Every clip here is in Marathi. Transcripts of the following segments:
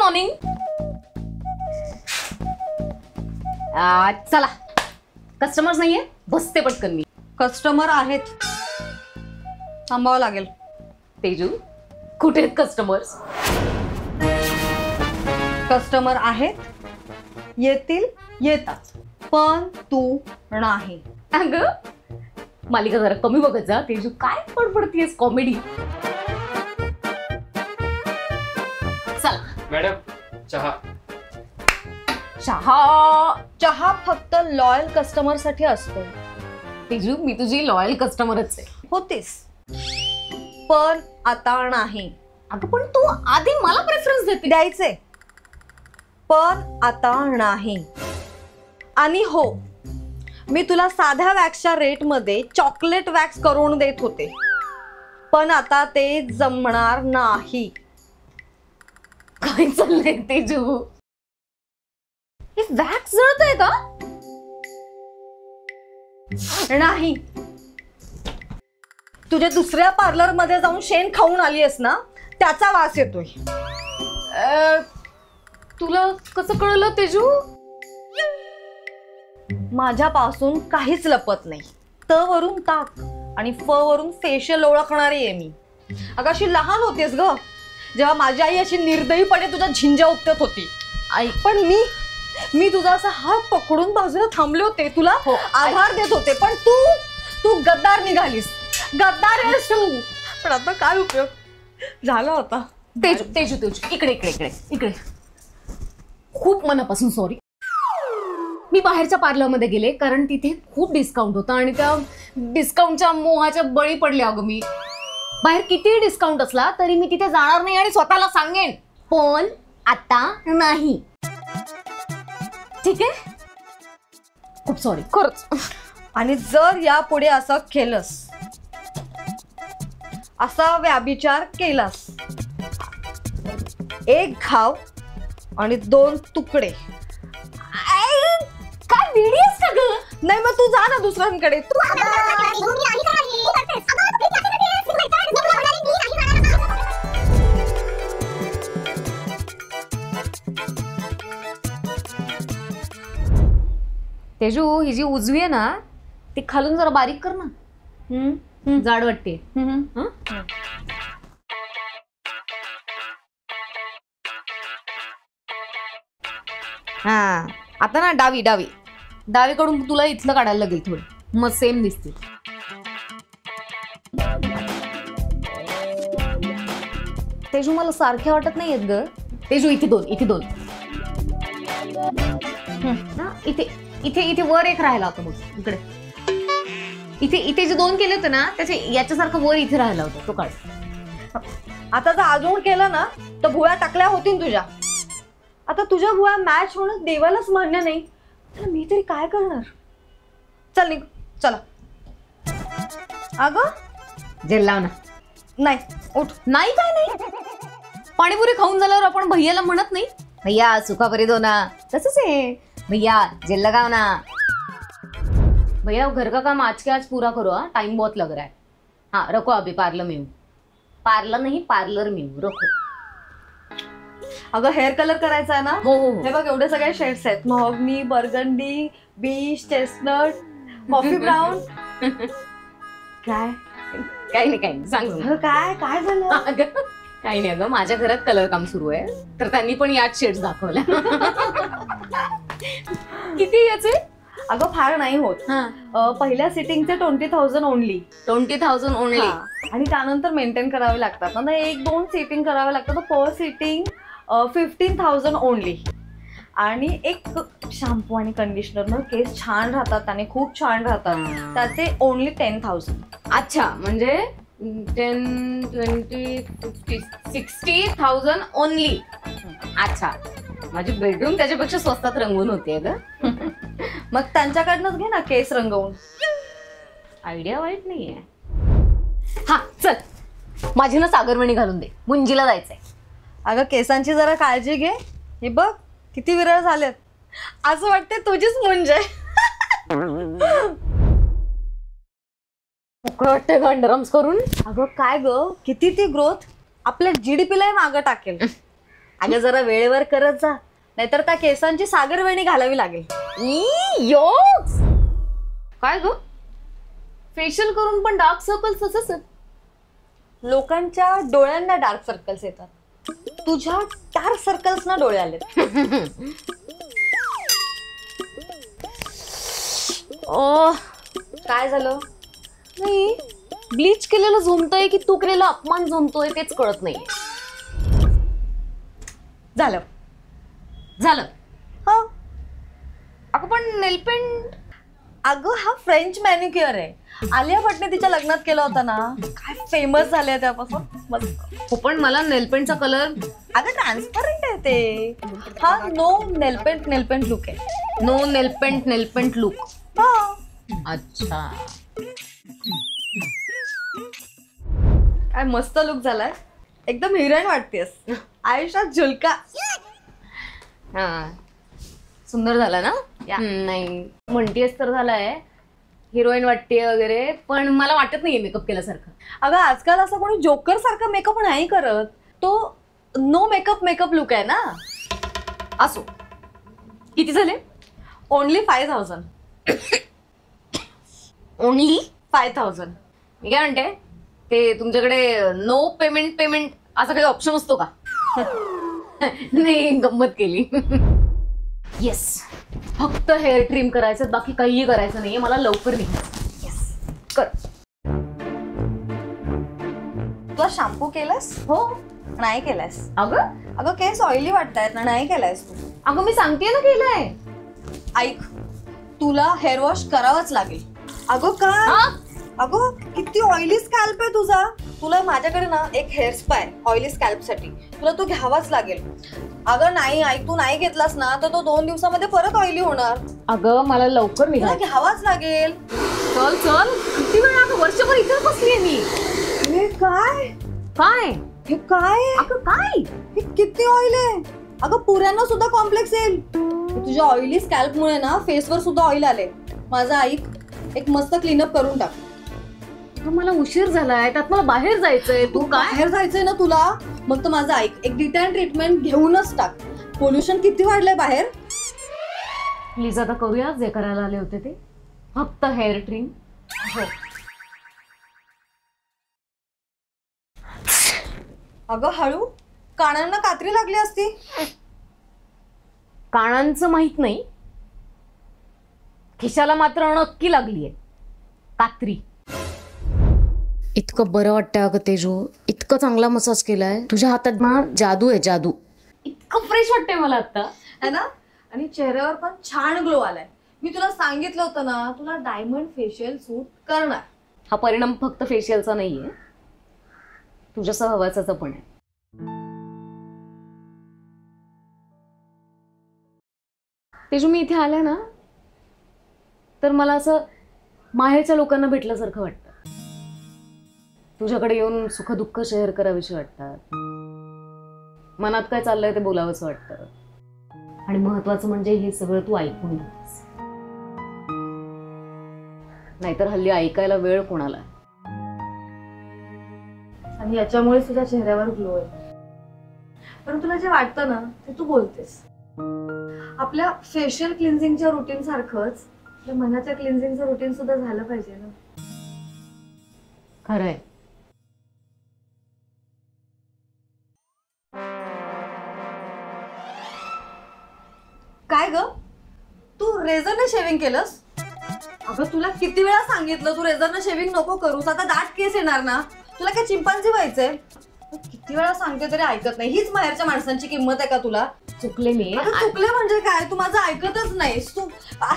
मॉर्निंग. चला, कस्टमर्स नाहीये, बसते पटकन मी. कस्टमर आहेत, थांबावं लागेल. तेजू, कुठे आहेत कस्टमर्स? कस्टमर आहेत, येतील, येतात, पण तू नाही. अगं मालिका जरा कमी बघत जा. तेजू काय पडपडतीयस कॉमेडी. चला मॅडम, चहा. चहा. चहा फक्त लॉयल कस्टमर साठी असतो. तेजू, मी तुझी लॉयल कस्टमरच आहे. होतीस, पण आता नाही. अगं पण तू आधी मला प्रेफरन्स देते. द्यायचे, पण आता नाही. आणि हो, मी तुला साध्या वॅक्सच्या रेटमध्ये चॉकलेट वॅक्स करून देत होते, पण आता ते जमणार नाही. काय चाललंय तेजू? हे वॅक्स जळतंय का? नाही. तुझ्या दुसऱ्या पार्लर मध्ये जाऊन शेण खाऊन आली आहेस ना, त्याचा वास येतोय. तुला कसं कळलं तेजू? माझ्यापासून काहीच लपत नाही. त वरून ताक आणि फ वरून फेशियल ओळखणारी आहे मी. अगं अशी लहान होतीस ग, जेव्हा माझी आई अशी निर्दयीपणे तुझ्या झिंजा उपटत होती. आई, पण मी तुझा असा हात पकडून बाजूला थांबले होते, तुला आधार देत होते. पण तू गद्दार निघालीस. गद्दार आहेस तू. पण आता काय उपयोग झाला होता. तेजू तेजू तेजू, इकडे इकडे इकडे इकडे. खूप मनापासून सॉरी. मी बाहेरच्या पार्लरमध्ये गेले कारण तिथे खूप डिस्काउंट होता आणि त्या डिस्काउंटच्या मोहाच्या बळी पडले. अगं मी बाहेर किती डिस्काउंट असला तरी मी तिथे जाणार नाही आणि स्वतःला सांगेन, पण आता नाही. ठीक आहे? खूप सॉरी खरंच. आणि जर यापुढे असं केलंस, असा व्याभिचार केलास, एक घाव आणि 2 तुकडे. काय वेडीस का ग? नाही मग तू जा ना दुसऱ्यांकडे. तेजू, ही जी उजवी आहे ना, ती खालून जरा बारीक कर ना. जाड वाटते. हा, आता ना डावी डावी डावीकडून तुला इथलं काढायला लागेल थोडं, मग सेम दिसते. तेजू, मला सारखे वाटत नाही आहेत ग. तेजू, इथे 2 इथे 2. इथे इथे इथे वर एक राहिला होता बघ इकडे. इथे इथे जे 2 केले होते ना, त्याचे याच्यासारखं वर इथे राहिला होता, तो काढ. आता जर अजून केलं ना तर भुया टाकल्या होतील तुझ्या. आता तुझ्या भुया मॅच होणं देवालाच मान्य नाही, तर मी तरी काय करणार. चल निघ, चला. अगं जेल लाव ना. नाही, उठ. नाही काय नाही. पाणीपुरी खाऊन झाल्यावर आपण भैयाला म्हणत नाही, भैया सुखापरी दो ना. तसंच आहे, भैया जेल लगाओ ना. भैया घर का काम आज के आज पूरा करो. हाँ, टाइम बहुत लग रहा है. हाँ रखो, अभी पार्लर में हूँ. पार्लर नहीं, पार्लर में हूँ, रखो. अगं हेअर कलर करायचा आहे ना. हो हो. हे बघ एवढे सगळे शेड्स आहेत. Mahogany, burgundy, beach, chestnut, coffee brown. काय काही नाही सांग. काय काय झालं? काही नाही अगं, माझ्या घरात कलर काम सुरू आहे, तर त्यांनी पण याच शेड्स दाखवल्या. किती याचे? अगं फार नाही होत. पहिल्या सिटिंगचे 20,000 ओनली. 20,000 ओनली. आणि त्यानंतर मेंटेन करावे लागतात ना, 1-2 सिटिंग करावे लागतात. पर सिटिंग 15,000 ओनली. आणि एक शॅम्पू आणि कंडिशनर केस छान राहतात आणि खूप छान राहतात, त्याचे ओनली 10,000. अच्छा, म्हणजे 10, 20, 50, 60,000 ओनली. अच्छा, माझी बेडरूम त्याच्यापेक्षा स्वस्तात रंगवून होते ग. मग त्यांच्याकडनंच घे ना केस रंगवून. आयडिया वाईट नाहीये. हा चल, माझी ना सागरवेणी घालून दे, मुंजीला जायचंय. अगं केसांची जरा काळजी घे. हे बघ किती विरळ झालेत, असं वाटते तुझीच मुंज आहे. मोकळं वाटतंय अंडरआर्म्स करून. अगं काय ग, किती ती ग्रोथ आपल्या GDP ला मागं टाकेल. अगं जरा वेळेवर करत जा, नाहीतर त्या केसांची सागरवेणी घालावी लागेल. काय ग, फेशियल करून पण डार्क सर्कल्स तसंच आहेत. लोकांच्या डोळ्यांना डार्क सर्कल्स येतात, तुझ्या डार्क सर्कल्स ना डोळे आलेत. काय झालं? नाही, ब्लीच केलेलं झोमतोय की तू केलेला अपमान झोमतोय तेच कळत नाहीये. झालं झालं. हो. अगं पण नेलपेंट. अगं हा फ्रेंच मॅनिक्युअर आहे. आलिया भट्टने तिच्या लग्नात केला होता ना, काय फेमस झाले त्यापासून. हो पण मला नेलपेंटचा कलर. अगं ट्रान्सपरंट आहे ते. हा नो नेलपेंट लुक आहे. No nail paint look. अच्छा, काय मस्त लुक झालाय, एकदम हिरोईन वाटतेस. आयुष्यात झुलका. हा सुंदर झाला ना. नाही म्हणतेस तर झालाय हिरोईन वाटते वगैरे, पण मला वाटत नाहीये मेकअप केल्यासारखं. अगं आजकाल असं कोणी जोकर सारखा मेकअप नाही करत, तो नो मेकअप लुक आहे ना. असो, किती झाले? ओनली 5000. ओनली 5000. मी काय म्हणते, ते तुमच्याकडे नो पेमेंट असा काही ऑप्शन असतो का? नाही गंमत केली. येस, फक्त हेअर ट्रिम करायचं, बाकी काहीही करायचं नाहीये. मला लवकर निघायचं. येस कर. तुला शॅम्पू केलास? हो. नाही केलास? अगं केस ऑइली वाटतायत ना, नाही केलायस तू? अगं मी सांगते ना केलंय. ऐक, तुला हेअर वॉश करावाच लागेल. अगं काय? अगं किती ऑइली स्कॅल्प आहे तुझा. तुला माझ्याकडे ना एक हेअर स्पा आहे ऑइली स्कॅल्प साठी, तुला तो घ्यावाच लागेल. अगं नाही, ऐक, तू नाही घेतलास ना तर तो 2 दिवसामध्ये परत ऑइली होणार. अगं मला लवकर तुला निघायचं. घ्यावाच लागेल. चल चल, किती वेळ? अगं वर्षभर इथं बसलीये मी. हे काय? काय हे काय? अगं काय? हे किती ऑइल आहे. अगं पुऱ्यांना सुद्धा कॉम्प्लेक्स येईल. तुझ्या ऑइली स्कॅल्प मुळे ना फेसवर सुद्धा ऑइल आले. माझं ऐक, एक मस्त क्लीनअप करून टाक. मला उशीर झालाय, त्यात मला बाहेर जायचंय. तू काय? बाहेर जायचंय ना तुला? मग तर माझं ऐक, एक डिटॅन ट्रीटमेंट घेऊनच टाक. पोल्युशन किती वाढलंय बाहेर. प्लीज आता करूया जे करायला आले होते ते, फक्त हेअर ट्रिम. हो. अगं हळू, कानांना कात्री लागली असती. कानांचं माहित नाही, खिशाला मात्र नक्की लागलीये कात्री. इतकं बरं वाटतं अगं तेजू, इतकं चांगला मसाज केलाय तुझ्या हातात ना. जादू आहे जादू. इतकं फ्रेश वाटतंय मला आता, है ना. आणि चेहऱ्यावर पण छान ग्लो आलाय. मी तुला सांगितलं होतं ना, तुला डायमंड फेशियल सूट करणार. हा परिणाम फक्त फेशियलचा नाहीये, तुझ्या सहवासाचा पण आहे. तेजू मी इथे आले ना तर मला असं माहेरच्या लोकांना भेटल्यासारखं वाटतं. तुझ्याकडे येऊन सुखदुःख शेअर करावीशी वाटतात. मनात काय चाललंय ते बोलावंसं वाटतं. आणि महत्वाचं म्हणजे हे सगळं तू ऐकून घेतेस. नाहीतर हल्ली ऐकायला वेळ कोणाला. आणि याच्यामुळे तुझ्या चेहऱ्यावर ग्लो आहे. पण तुला जे वाटतं ना ते तू बोलतेस. आपल्या फेशियल क्लिन्झिंगच्या रुटीन सारखंच आपल्या मनाच्या क्लिन्झिंगचं रुटीन सुद्धा झालं पाहिजे ना. खरंय. काय ग, तू रेझरने शेविंग केलंस? अगं तुला किती वेळा सांगितलं तू रेझरने शेविंग नको करूस. आता दाट केस येणार ना, तुला काय चिंपांझी व्हायचंय? किती वेळा सांगते तरी ऐकत नाही. हीच माहेरच्या माणसांची किंमत आहे का तुला? चुकले मी. चुकले म्हणजे काय? तू माझं ऐकतच नाहीस. तू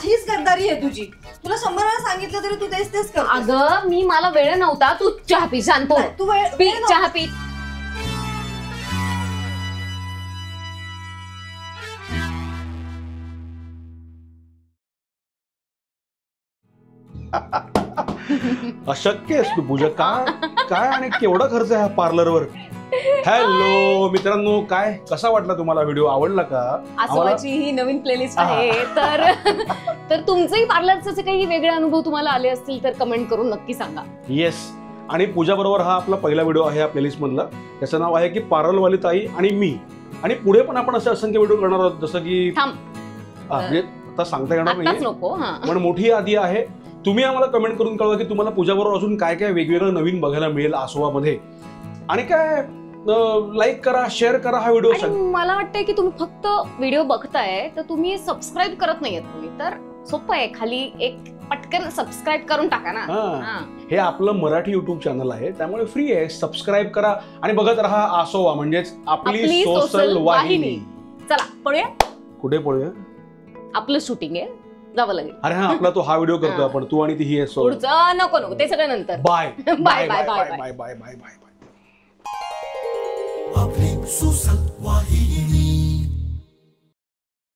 हीच गद्दारी आहे तुझी. तुला 100 वेळा सांगितलं तरी तू तेच कर. अगं मी, मला वेळ नव्हता. तू चहा पी, शांत हो. तू पी चहा पी. अशक्य आहेस तू पूजा. काय आणि केवढा खर्च आहे पार्लरवर. हॅलो मित्रांनो, काय कसा वाटला तुम्हाला व्हिडिओ? आवडला का? आसोबाची ही नवीन प्लेलिस्ट आहे. तर तुमचंही पार्लरचे काही वेगळे अनुभव तुम्हाला आले असतील तर कमेंट करून नक्की सांगा. येस, आणि पूजा बरोबर हा आपला पहिला व्हिडिओ आहे या प्लेलिस्ट मधला. त्याचं नाव आहे की पारलवाली ताई आणि मी. आणि पुढे पण आपण असे असंख्य व्हिडिओ करणार आहोत, जसं की म्हणजे आता सांगता येणार नाही नको पण मोठी यादी आहे. तुम्ही आम्हाला कमेंट करून कळवा की तुम्हाला पूजा बरोबर अजून काय काय वेगवेगळं नवीन बघायला मिळेल आसोबामध्ये. आणि काय लाईक करा, शेअर करा हा व्हिडिओ. मला वाटतंय की तुम्ही फक्त व्हिडिओ बघताय तर तुम्ही सबस्क्राईब करत नाहीयेत तुम्ही. तर सोपं आहे, खाली एक पटकन सबस्क्राईब करून टाका ना. हे आपलं मराठी युट्यूब चॅनल आहे, त्यामुळे फ्री आहे. सबस्क्राईब करा आणि बघत राहा आसोवा, म्हणजेच आपली सोशल वाहिनी. चला पळूया. कुठे पळूया? आपलं शूटिंग आहे, जावं लागेल. अरे हा आपला तो हा व्हिडिओ करतो आपण, तू आणि ती ही आहे. पुढचं नको ते सगळं नंतर. Bye bye bye bye bye bye bye bye bye. आपली सोशल वाहिनी.